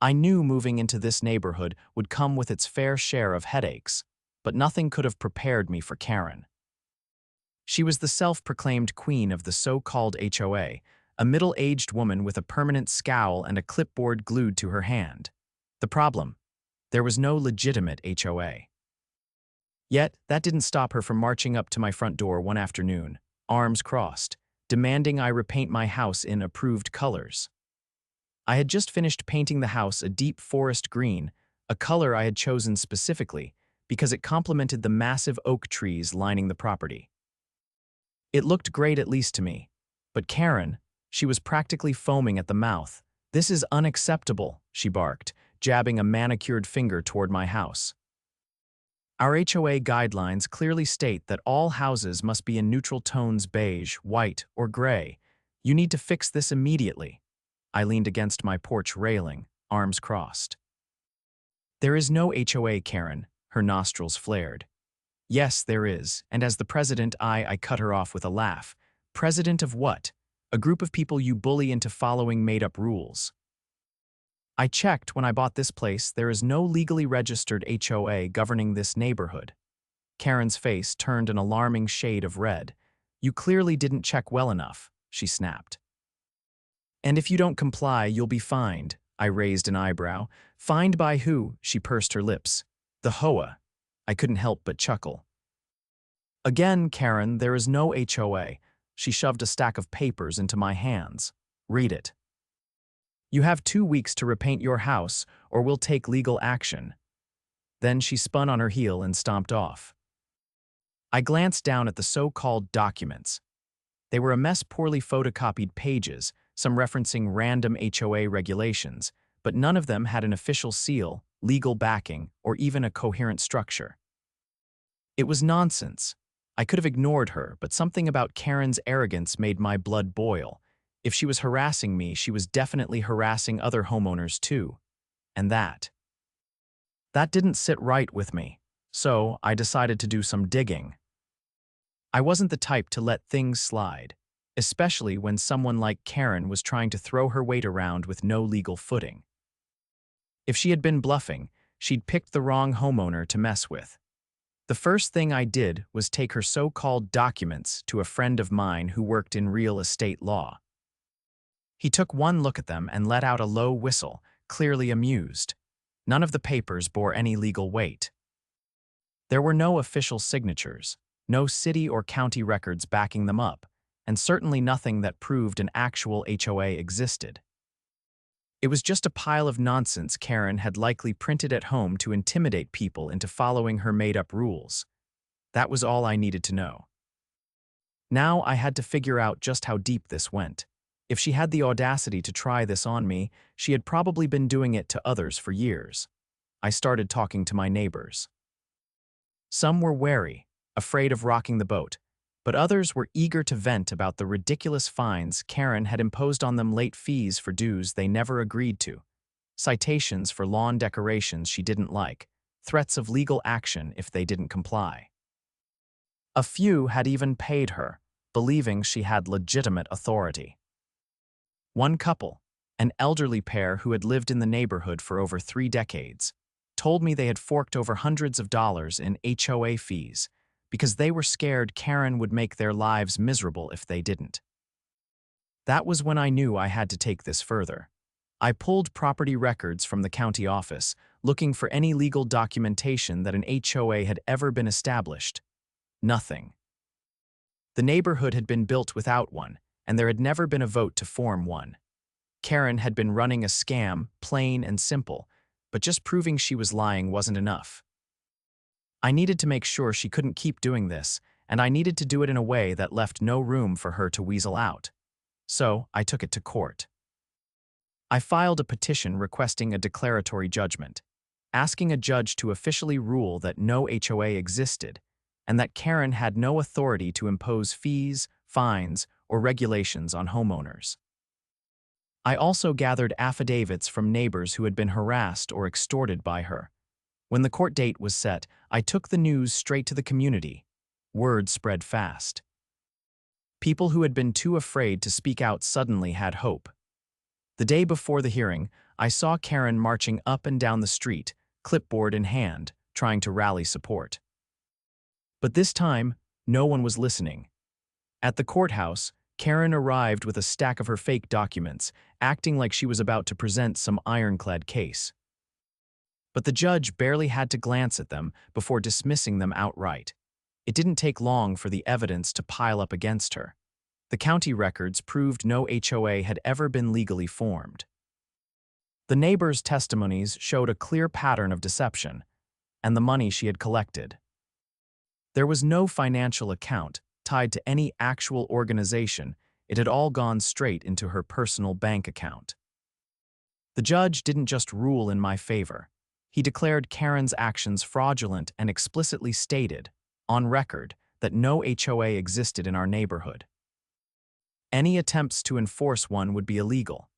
I knew moving into this neighborhood would come with its fair share of headaches, but nothing could have prepared me for Karren. She was the self-proclaimed queen of the so-called HOA, a middle-aged woman with a permanent scowl and a clipboard glued to her hand. The problem? There was no legitimate HOA. Yet, that didn't stop her from marching up to my front door one afternoon, arms crossed, demanding I repaint my house in approved colors. I had just finished painting the house a deep forest green, a color I had chosen specifically because it complemented the massive oak trees lining the property. It looked great at least to me, but Karren, she was practically foaming at the mouth. "This is unacceptable," she barked, jabbing a manicured finger toward my house. "Our HOA guidelines clearly state that all houses must be in neutral tones beige, white, or gray. You need to fix this immediately." I leaned against my porch railing, arms crossed. "There is no HOA, Karren," her nostrils flared. "Yes, there is, and as the president, I cut her off with a laugh. "President of what? A group of people you bully into following made-up rules." "I checked when I bought this place. There is no legally registered HOA governing this neighborhood." Karren's face turned an alarming shade of red. "You clearly didn't check well enough," she snapped. "And if you don't comply, you'll be fined." I raised an eyebrow. "Fined by who?" She pursed her lips. "The HOA." I couldn't help but chuckle. "Again, Karren, there is no HOA." She shoved a stack of papers into my hands. "Read it." "You have 2 weeks to repaint your house, or we'll take legal action." Then she spun on her heel and stomped off. I glanced down at the so-called documents. They were a mess poorly photocopied pages, some referencing random HOA regulations, but none of them had an official seal, legal backing, or even a coherent structure. It was nonsense. I could have ignored her, but something about Karren's arrogance made my blood boil. If she was harassing me, she was definitely harassing other homeowners too. And that didn't sit right with me, so I decided to do some digging. I wasn't the type to let things slide, especially when someone like Karren was trying to throw her weight around with no legal footing. If she had been bluffing, she'd picked the wrong homeowner to mess with. The first thing I did was take her so-called documents to a friend of mine who worked in real estate law. He took one look at them and let out a low whistle, clearly amused. None of the papers bore any legal weight. There were no official signatures, no city or county records backing them up, and certainly nothing that proved an actual HOA existed. It was just a pile of nonsense Karren had likely printed at home to intimidate people into following her made-up rules. That was all I needed to know. Now I had to figure out just how deep this went. If she had the audacity to try this on me, she had probably been doing it to others for years. I started talking to my neighbors. Some were wary, afraid of rocking the boat, but others were eager to vent about the ridiculous fines Karren had imposed on them, late fees for dues they never agreed to, citations for lawn decorations she didn't like, threats of legal action if they didn't comply. A few had even paid her, believing she had legitimate authority. One couple, an elderly pair who had lived in the neighborhood for over 3 decades, told me they had forked over hundreds of dollars in HOA fees because they were scared Karren would make their lives miserable if they didn't. That was when I knew I had to take this further. I pulled property records from the county office, looking for any legal documentation that an HOA had ever been established. Nothing. The neighborhood had been built without one, and there had never been a vote to form one. Karren had been running a scam, plain and simple, but just proving she was lying wasn't enough. I needed to make sure she couldn't keep doing this, and I needed to do it in a way that left no room for her to weasel out. So I took it to court. I filed a petition requesting a declaratory judgment, asking a judge to officially rule that no HOA existed, and that Karren had no authority to impose fees, fines, or regulations on homeowners. I also gathered affidavits from neighbors who had been harassed or extorted by her. When the court date was set, I took the news straight to the community. Word spread fast. People who had been too afraid to speak out suddenly had hope. The day before the hearing, I saw Karren marching up and down the street, clipboard in hand, trying to rally support. But this time, no one was listening. At the courthouse, Karren arrived with a stack of her fake documents, acting like she was about to present some ironclad case. But the judge barely had to glance at them before dismissing them outright. It didn't take long for the evidence to pile up against her. The county records proved no HOA had ever been legally formed. The neighbors' testimonies showed a clear pattern of deception, and the money she had collected. There was no financial account tied to any actual organization. It had all gone straight into her personal bank account. The judge didn't just rule in my favor. He declared Karren's actions fraudulent and explicitly stated, on record, that no HOA existed in our neighborhood. Any attempts to enforce one would be illegal.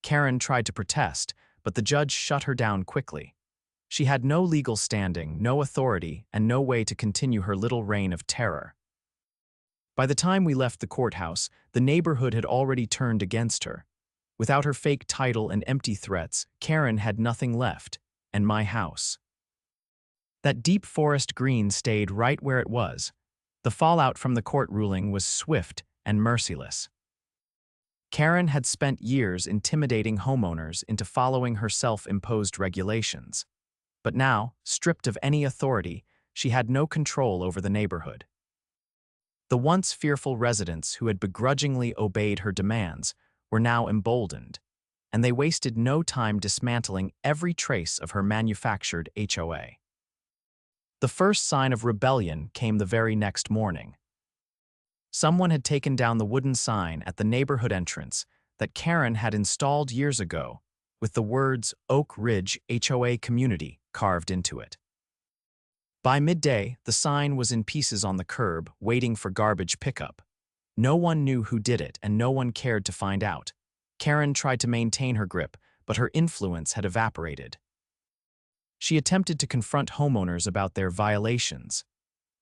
Karren tried to protest, but the judge shut her down quickly. She had no legal standing, no authority, and no way to continue her little reign of terror. By the time we left the courthouse, the neighborhood had already turned against her. Without her fake title and empty threats, Karren had nothing left, and my house. That deep forest green stayed right where it was. The fallout from the court ruling was swift and merciless. Karren had spent years intimidating homeowners into following her self-imposed regulations. But now, stripped of any authority, she had no control over the neighborhood. The once fearful residents who had begrudgingly obeyed her demands were now emboldened, and they wasted no time dismantling every trace of her manufactured HOA. The first sign of rebellion came the very next morning. Someone had taken down the wooden sign at the neighborhood entrance that Karren had installed years ago, with the words Oak Ridge HOA Community carved into it. By midday, the sign was in pieces on the curb, waiting for garbage pickup. No one knew who did it, and no one cared to find out. Karren tried to maintain her grip, but her influence had evaporated. She attempted to confront homeowners about their violations.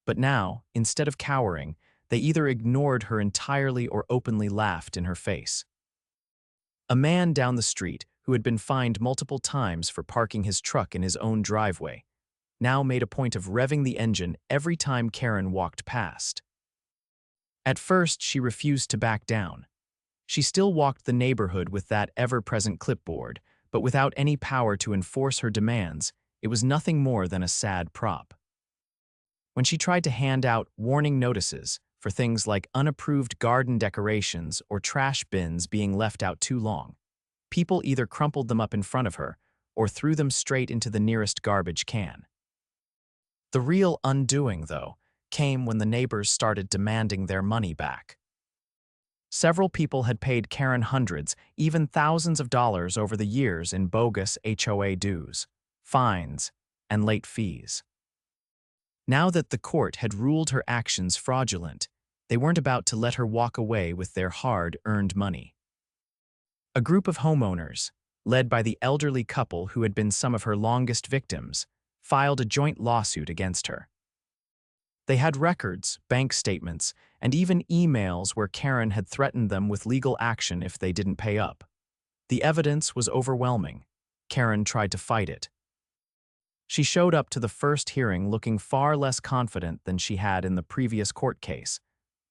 But now, instead of cowering, they either ignored her entirely or openly laughed in her face. A man down the street, who had been fined multiple times for parking his truck in his own driveway, now made a point of revving the engine every time Karren walked past. At first, she refused to back down. She still walked the neighborhood with that ever-present clipboard, but without any power to enforce her demands, it was nothing more than a sad prop. When she tried to hand out warning notices for things like unapproved garden decorations or trash bins being left out too long, people either crumpled them up in front of her or threw them straight into the nearest garbage can. The real undoing, though, came when the neighbors started demanding their money back. Several people had paid Karren hundreds, even thousands of dollars over the years in bogus HOA dues, fines, and late fees. Now that the court had ruled her actions fraudulent, they weren't about to let her walk away with their hard-earned money. A group of homeowners, led by the elderly couple who had been some of her longest victims, filed a joint lawsuit against her. They had records, bank statements, and even emails where Karren had threatened them with legal action if they didn't pay up. The evidence was overwhelming. Karren tried to fight it. She showed up to the first hearing looking far less confident than she had in the previous court case,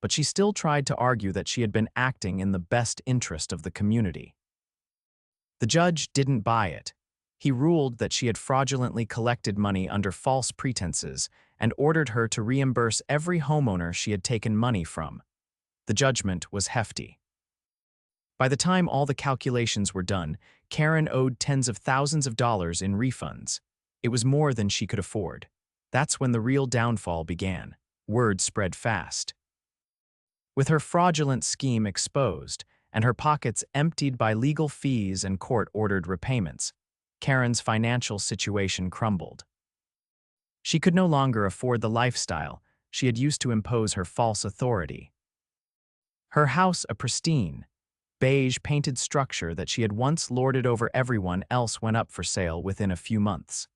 but she still tried to argue that she had been acting in the best interest of the community. The judge didn't buy it. He ruled that she had fraudulently collected money under false pretenses and ordered her to reimburse every homeowner she had taken money from. The judgment was hefty. By the time all the calculations were done, Karren owed tens of thousands of dollars in refunds. It was more than she could afford. That's when the real downfall began. Word spread fast. With her fraudulent scheme exposed and her pockets emptied by legal fees and court-ordered repayments, Karren's financial situation crumbled. She could no longer afford the lifestyle she had used to impose her false authority. Her house, a pristine, beige-painted structure that she had once lorded over everyone else, went up for sale within a few months.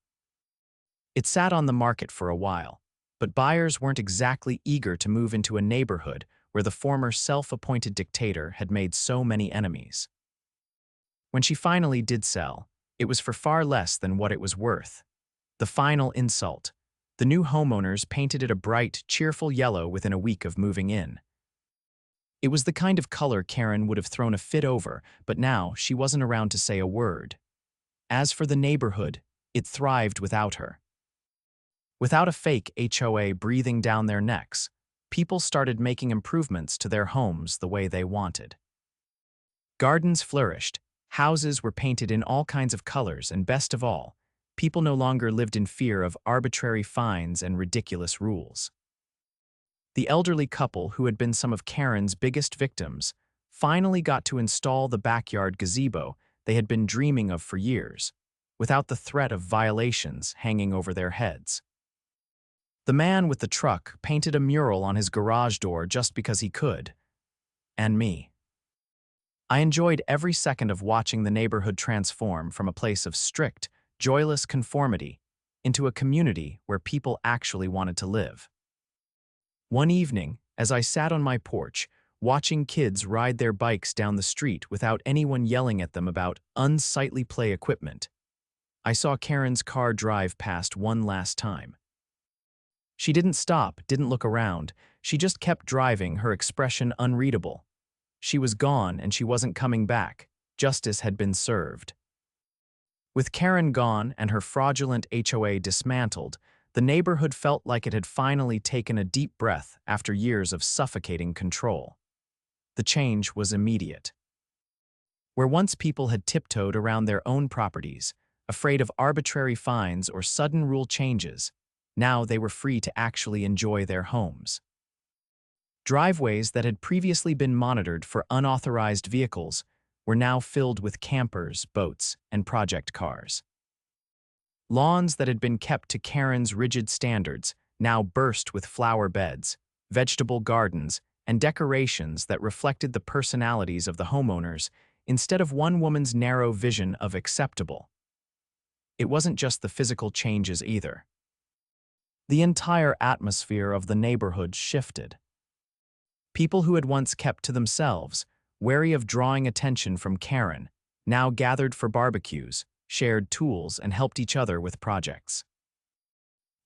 It sat on the market for a while, but buyers weren't exactly eager to move into a neighborhood where the former self-appointed dictator had made so many enemies. When she finally did sell, It was for far less than what it was worth. The final insult. The new homeowners painted it a bright, cheerful yellow within a week of moving in. It was the kind of color Karren would have thrown a fit over, but now she wasn't around to say a word. As for the neighborhood, it thrived without her. Without a fake HOA breathing down their necks, people started making improvements to their homes the way they wanted. Gardens flourished, houses were painted in all kinds of colors, and best of all, people no longer lived in fear of arbitrary fines and ridiculous rules. The elderly couple, who had been some of Karren's biggest victims, finally got to install the backyard gazebo they had been dreaming of for years, without the threat of violations hanging over their heads. The man with the truck painted a mural on his garage door just because he could. And me. I enjoyed every second of watching the neighborhood transform from a place of strict, joyless conformity into a community where people actually wanted to live. One evening, as I sat on my porch, watching kids ride their bikes down the street without anyone yelling at them about unsightly play equipment, I saw Karren's car drive past one last time. She didn't stop, didn't look around. She just kept driving, her expression unreadable. She was gone and she wasn't coming back. Justice had been served. With Karren gone and her fraudulent HOA dismantled, the neighborhood felt like it had finally taken a deep breath after years of suffocating control. The change was immediate. Where once people had tiptoed around their own properties, afraid of arbitrary fines or sudden rule changes, now they were free to actually enjoy their homes. Driveways that had previously been monitored for unauthorized vehicles were now filled with campers, boats, and project cars. Lawns that had been kept to Karren's rigid standards now burst with flower beds, vegetable gardens, and decorations that reflected the personalities of the homeowners instead of one woman's narrow vision of acceptable. It wasn't just the physical changes either. The entire atmosphere of the neighborhood shifted. People who had once kept to themselves, wary of drawing attention from Karren, now gathered for barbecues, shared tools, and helped each other with projects.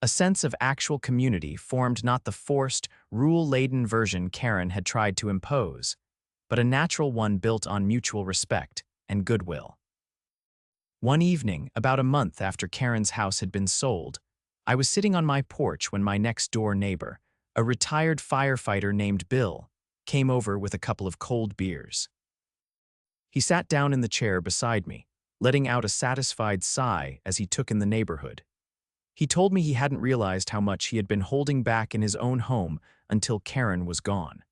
A sense of actual community formed, not the forced, rule-laden version Karren had tried to impose, but a natural one built on mutual respect and goodwill. One evening, about a month after Karren's house had been sold, I was sitting on my porch when my next-door neighbor, a retired firefighter named Bill, came over with a couple of cold beers. He sat down in the chair beside me, letting out a satisfied sigh as he took in the neighborhood. He told me he hadn't realized how much he had been holding back in his own home until Karren was gone.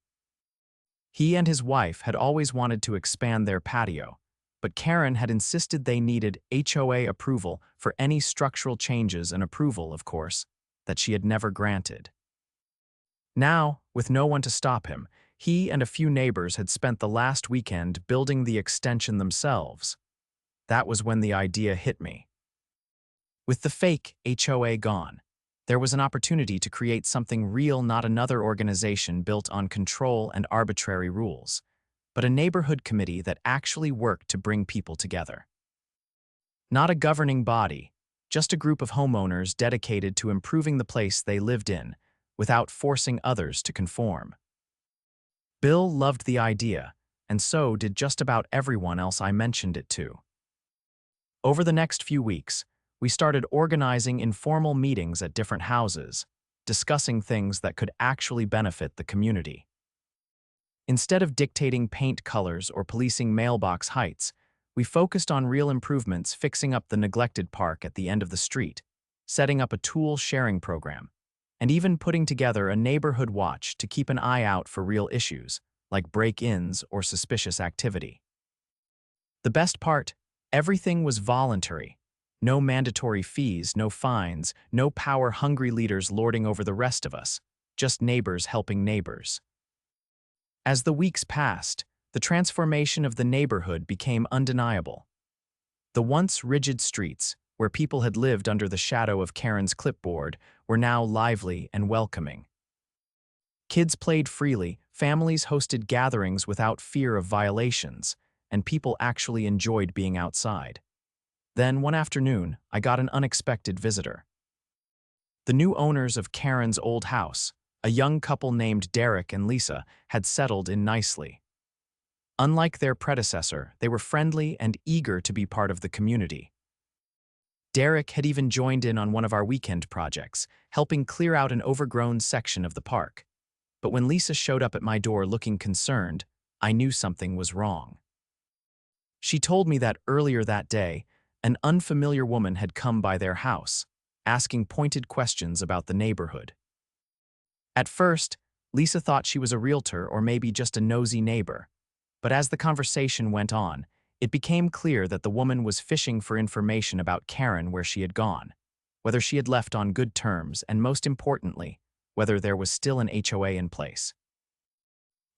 He and his wife had always wanted to expand their patio, but Karren had insisted they needed HOA approval for any structural changes, and approval, of course, that she had never granted. Now, with no one to stop him, he and a few neighbors had spent the last weekend building the extension themselves. That was when the idea hit me. With the fake HOA gone, there was an opportunity to create something real, not another organization built on control and arbitrary rules, but a neighborhood committee that actually worked to bring people together. Not a governing body, just a group of homeowners dedicated to improving the place they lived in without forcing others to conform. Bill loved the idea, and so did just about everyone else I mentioned it to. Over the next few weeks, we started organizing informal meetings at different houses, discussing things that could actually benefit the community. Instead of dictating paint colors or policing mailbox heights, we focused on real improvements, fixing up the neglected park at the end of the street, setting up a tool sharing program, and even putting together a neighborhood watch to keep an eye out for real issues, like break-ins or suspicious activity. The best part, everything was voluntary. No mandatory fees, no fines, no power-hungry leaders lording over the rest of us, just neighbors helping neighbors. As the weeks passed, the transformation of the neighborhood became undeniable. The once rigid streets, where people had lived under the shadow of Karren's clipboard, were now lively and welcoming. Kids played freely, families hosted gatherings without fear of violations, and people actually enjoyed being outside. Then, one afternoon, I got an unexpected visitor. The new owners of Karren's old house, a young couple named Derek and Lisa, had settled in nicely. Unlike their predecessor, they were friendly and eager to be part of the community. Derek had even joined in on one of our weekend projects, helping clear out an overgrown section of the park. But when Lisa showed up at my door looking concerned, I knew something was wrong. She told me that earlier that day, an unfamiliar woman had come by their house, asking pointed questions about the neighborhood. At first, Lisa thought she was a realtor or maybe just a nosy neighbor. But as the conversation went on, it became clear that the woman was fishing for information about Karren, where she had gone, whether she had left on good terms, and most importantly, whether there was still an HOA in place.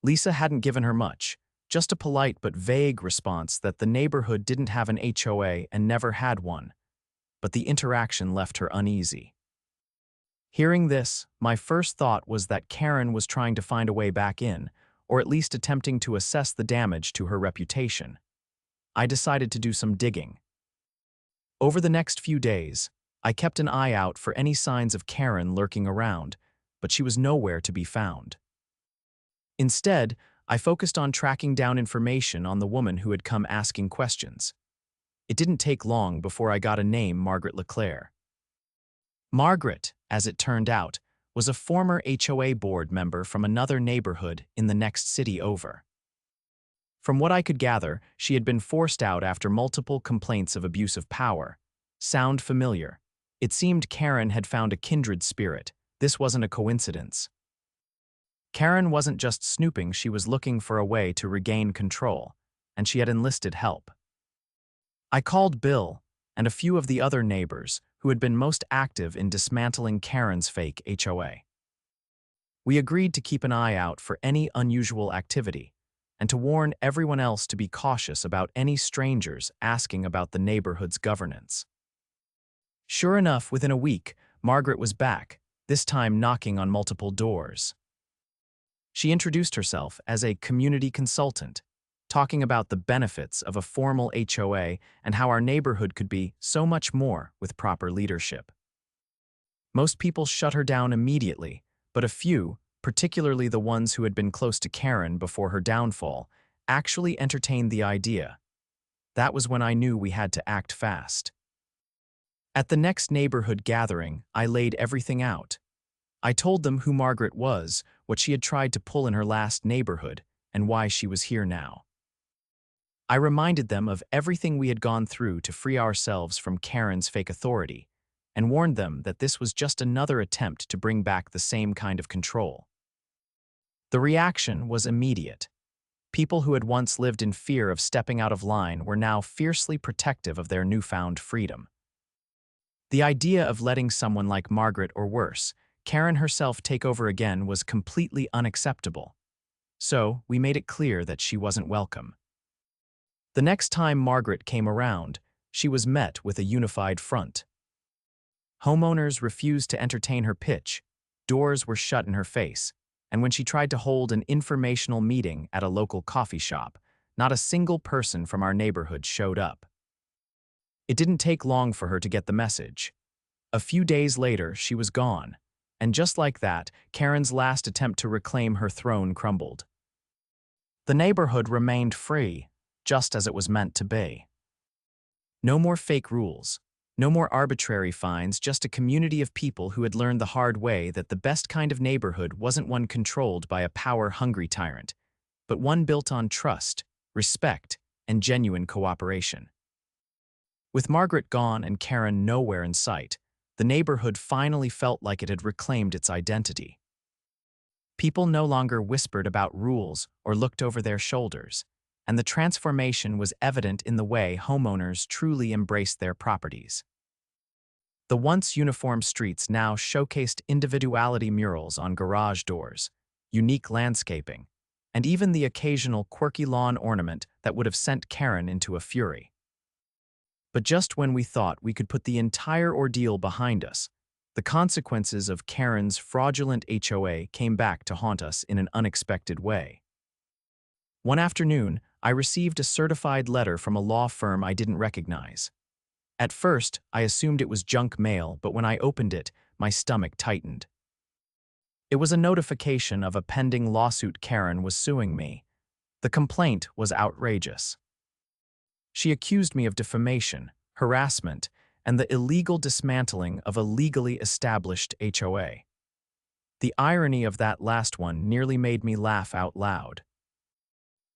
Lisa hadn't given her much, just a polite but vague response that the neighborhood didn't have an HOA and never had one, but the interaction left her uneasy. Hearing this, my first thought was that Karren was trying to find a way back in, or at least attempting to assess the damage to her reputation. I decided to do some digging. Over the next few days, I kept an eye out for any signs of Karren lurking around, but she was nowhere to be found. Instead, I focused on tracking down information on the woman who had come asking questions. It didn't take long before I got a name: Margaret LeClaire. Margaret, as it turned out, was a former HOA board member from another neighborhood in the next city over. From what I could gather, she had been forced out after multiple complaints of abuse of power. Sound familiar? It seemed Karren had found a kindred spirit. This wasn't a coincidence. Karren wasn't just snooping, she was looking for a way to regain control, and she had enlisted help. I called Bill and a few of the other neighbors who had been most active in dismantling Karren's fake HOA. We agreed to keep an eye out for any unusual activity and to warn everyone else to be cautious about any strangers asking about the neighborhood's governance. Sure enough, within a week, Margaret was back, this time knocking on multiple doors. She introduced herself as a community consultant, talking about the benefits of a formal HOA and how our neighborhood could be so much more with proper leadership. Most people shut her down immediately, but a few, particularly the ones who had been close to Karren before her downfall, actually entertained the idea. That was when I knew we had to act fast. At the next neighborhood gathering, I laid everything out. I told them who Margaret was, what she had tried to pull in her last neighborhood, and why she was here now. I reminded them of everything we had gone through to free ourselves from Karren's fake authority, and warned them that this was just another attempt to bring back the same kind of control. The reaction was immediate. People who had once lived in fear of stepping out of line were now fiercely protective of their newfound freedom. The idea of letting someone like Margaret, or worse, Karren herself, take over again was completely unacceptable. So, we made it clear that she wasn't welcome. The next time Margaret came around, she was met with a unified front. Homeowners refused to entertain her pitch, doors were shut in her face, and when she tried to hold an informational meeting at a local coffee shop, not a single person from our neighborhood showed up. It didn't take long for her to get the message. A few days later, she was gone, and just like that, Karren's last attempt to reclaim her throne crumbled. The neighborhood remained free, just as it was meant to be. No more fake rules, no more arbitrary fines, just a community of people who had learned the hard way that the best kind of neighborhood wasn't one controlled by a power-hungry tyrant, but one built on trust, respect, and genuine cooperation. With Margaret gone and Karren nowhere in sight, the neighborhood finally felt like it had reclaimed its identity. People no longer whispered about rules or looked over their shoulders, and the transformation was evident in the way homeowners truly embraced their properties. The once uniform streets now showcased individuality: murals on garage doors, unique landscaping, and even the occasional quirky lawn ornament that would have sent Karren into a fury. But just when we thought we could put the entire ordeal behind us, the consequences of Karren's fraudulent HOA came back to haunt us in an unexpected way. One afternoon, I received a certified letter from a law firm I didn't recognize. At first, I assumed it was junk mail, but when I opened it, my stomach tightened. It was a notification of a pending lawsuit. Karren was suing me. The complaint was outrageous. She accused me of defamation, harassment, and the illegal dismantling of a legally established HOA. The irony of that last one nearly made me laugh out loud.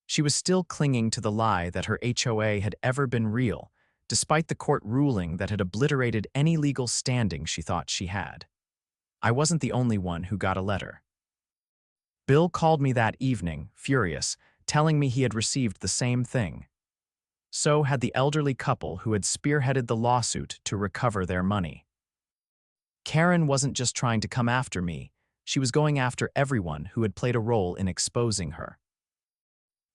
She was still clinging to the lie that her HOA had ever been real, despite the court ruling that had obliterated any legal standing she thought she had. I wasn't the only one who got a letter. Bill called me that evening, furious, telling me he had received the same thing. So had the elderly couple who had spearheaded the lawsuit to recover their money. Karren wasn't just trying to come after me, she was going after everyone who had played a role in exposing her.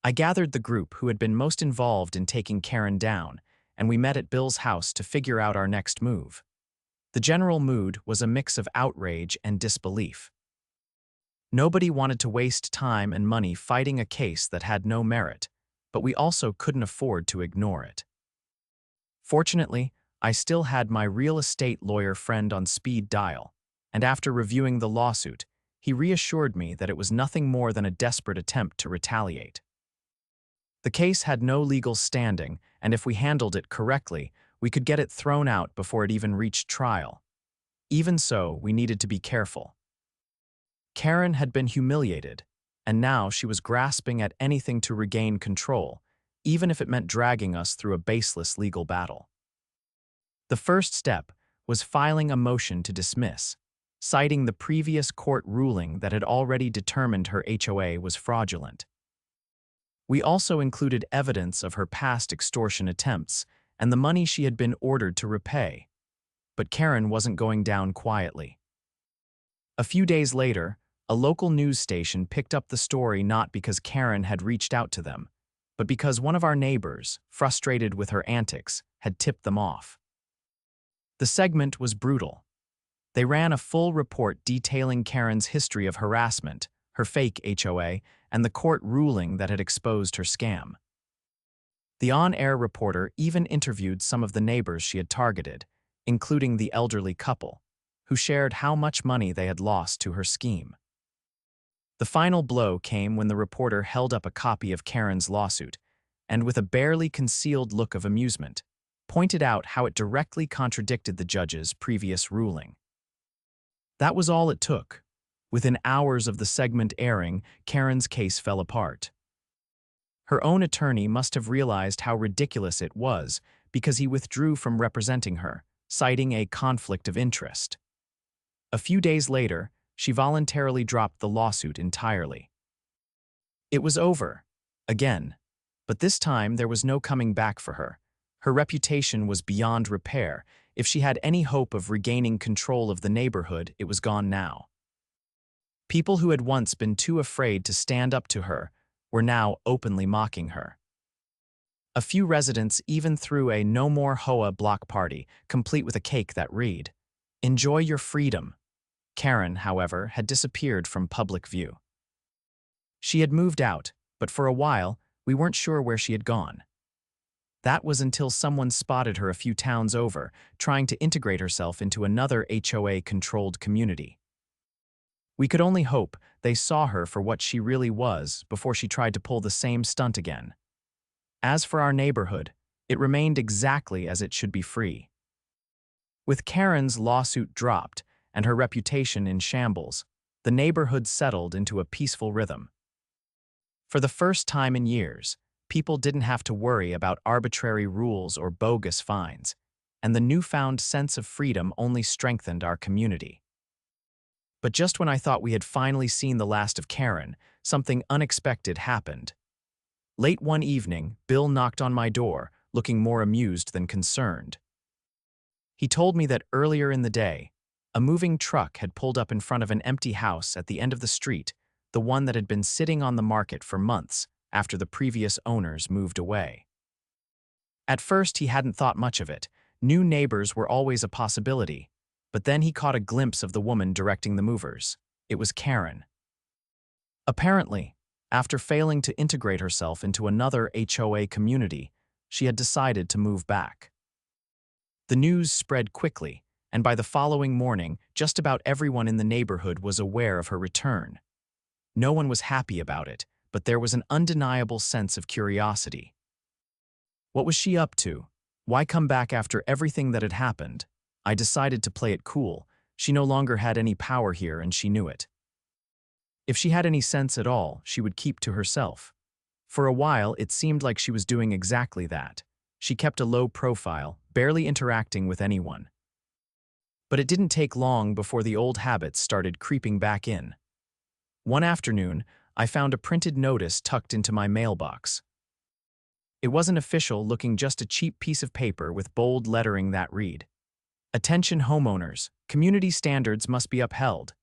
I gathered the group who had been most involved in taking Karren down, and we met at Bill's house to figure out our next move. The general mood was a mix of outrage and disbelief. Nobody wanted to waste time and money fighting a case that had no merit, but we also couldn't afford to ignore it. Fortunately, I still had my real estate lawyer friend on speed dial, and after reviewing the lawsuit, he reassured me that it was nothing more than a desperate attempt to retaliate. The case had no legal standing, and if we handled it correctly, we could get it thrown out before it even reached trial. Even so, we needed to be careful. Karren had been humiliated, and now she was grasping at anything to regain control, even if it meant dragging us through a baseless legal battle. The first step was filing a motion to dismiss, citing the previous court ruling that had already determined her HOA was fraudulent. We also included evidence of her past extortion attempts and the money she had been ordered to repay. But Karren wasn't going down quietly. A few days later, a local news station picked up the story not because Karren had reached out to them, but because one of our neighbors, frustrated with her antics, had tipped them off. The segment was brutal. They ran a full report detailing Karren's history of harassment, her fake HOA, and the court ruling that had exposed her scam. The on-air reporter even interviewed some of the neighbors she had targeted, including the elderly couple, who shared how much money they had lost to her scheme. The final blow came when the reporter held up a copy of Karren's lawsuit and, with a barely concealed look of amusement, pointed out how it directly contradicted the judge's previous ruling. That was all it took. Within hours of the segment airing, Karren's case fell apart. Her own attorney must have realized how ridiculous it was because he withdrew from representing her, citing a conflict of interest. A few days later, she voluntarily dropped the lawsuit entirely. It was over, again, but this time there was no coming back for her. Her reputation was beyond repair. If she had any hope of regaining control of the neighborhood, it was gone now. People who had once been too afraid to stand up to her were now openly mocking her. A few residents even threw a "No More HOA" block party, complete with a cake that read, "Enjoy your freedom." Karren, however, had disappeared from public view. She had moved out, but for a while, we weren't sure where she had gone. That was until someone spotted her a few towns over, trying to integrate herself into another HOA-controlled community. We could only hope they saw her for what she really was before she tried to pull the same stunt again. As for our neighborhood, it remained exactly as it should be free. With Karren's lawsuit dropped and her reputation in shambles, the neighborhood settled into a peaceful rhythm. For the first time in years, people didn't have to worry about arbitrary rules or bogus fines, and the newfound sense of freedom only strengthened our community. But just when I thought we had finally seen the last of Karren, something unexpected happened. Late one evening, Bill knocked on my door, looking more amused than concerned. He told me that earlier in the day, a moving truck had pulled up in front of an empty house at the end of the street, the one that had been sitting on the market for months after the previous owners moved away. At first, he hadn't thought much of it. New neighbors were always a possibility. But then he caught a glimpse of the woman directing the movers. It was Karren. Apparently, after failing to integrate herself into another HOA community, she had decided to move back. The news spread quickly, and by the following morning, just about everyone in the neighborhood was aware of her return. No one was happy about it, but there was an undeniable sense of curiosity. What was she up to? Why come back after everything that had happened? I decided to play it cool. She no longer had any power here, and she knew it. If she had any sense at all, she would keep to herself. For a while, it seemed like she was doing exactly that. She kept a low profile, barely interacting with anyone. But it didn't take long before the old habits started creeping back in. One afternoon, I found a printed notice tucked into my mailbox. It wasn't official, looking just a cheap piece of paper with bold lettering that read, "Attention homeowners, community standards must be upheld."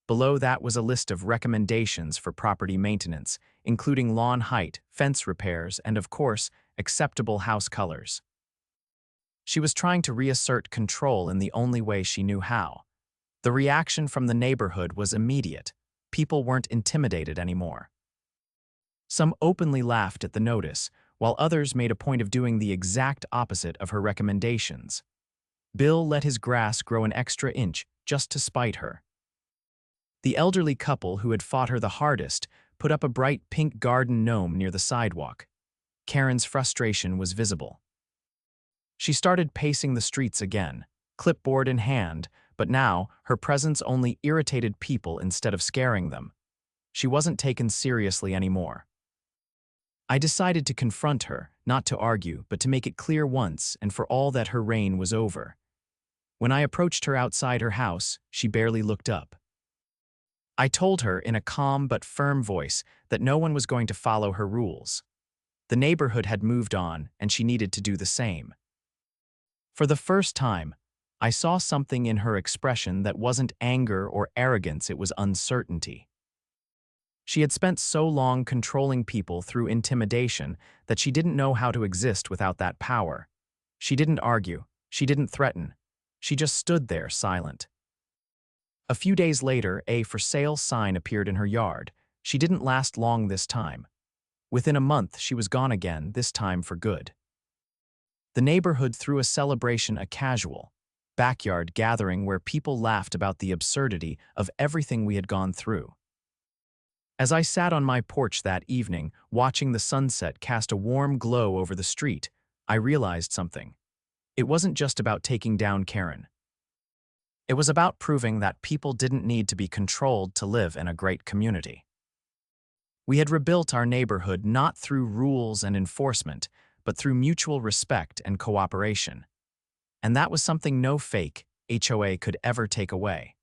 Below that was a list of recommendations for property maintenance, including lawn height, fence repairs, and of course, acceptable house colors. She was trying to reassert control in the only way she knew how. The reaction from the neighborhood was immediate. People weren't intimidated anymore. Some openly laughed at the notice, while others made a point of doing the exact opposite of her recommendations. Bill let his grass grow an extra inch just to spite her. The elderly couple who had fought her the hardest put up a bright pink garden gnome near the sidewalk. Karren's frustration was visible. She started pacing the streets again, clipboard in hand, but now her presence only irritated people instead of scaring them. She wasn't taken seriously anymore. I decided to confront her, not to argue, but to make it clear once and for all that her reign was over. When I approached her outside her house, she barely looked up. I told her in a calm but firm voice that no one was going to follow her rules. The neighborhood had moved on, and she needed to do the same. For the first time, I saw something in her expression that wasn't anger or arrogance, it was uncertainty. She had spent so long controlling people through intimidation that she didn't know how to exist without that power. She didn't argue. She didn't threaten. She just stood there silent. A few days later, a for sale sign appeared in her yard. She didn't last long this time. Within a month, she was gone again, this time for good. The neighborhood threw a celebration, a casual, backyard gathering where people laughed about the absurdity of everything we had gone through. As I sat on my porch that evening, watching the sunset cast a warm glow over the street, I realized something. It wasn't just about taking down Karren. It was about proving that people didn't need to be controlled to live in a great community. We had rebuilt our neighborhood not through rules and enforcement, but through mutual respect and cooperation. And that was something no fake HOA could ever take away.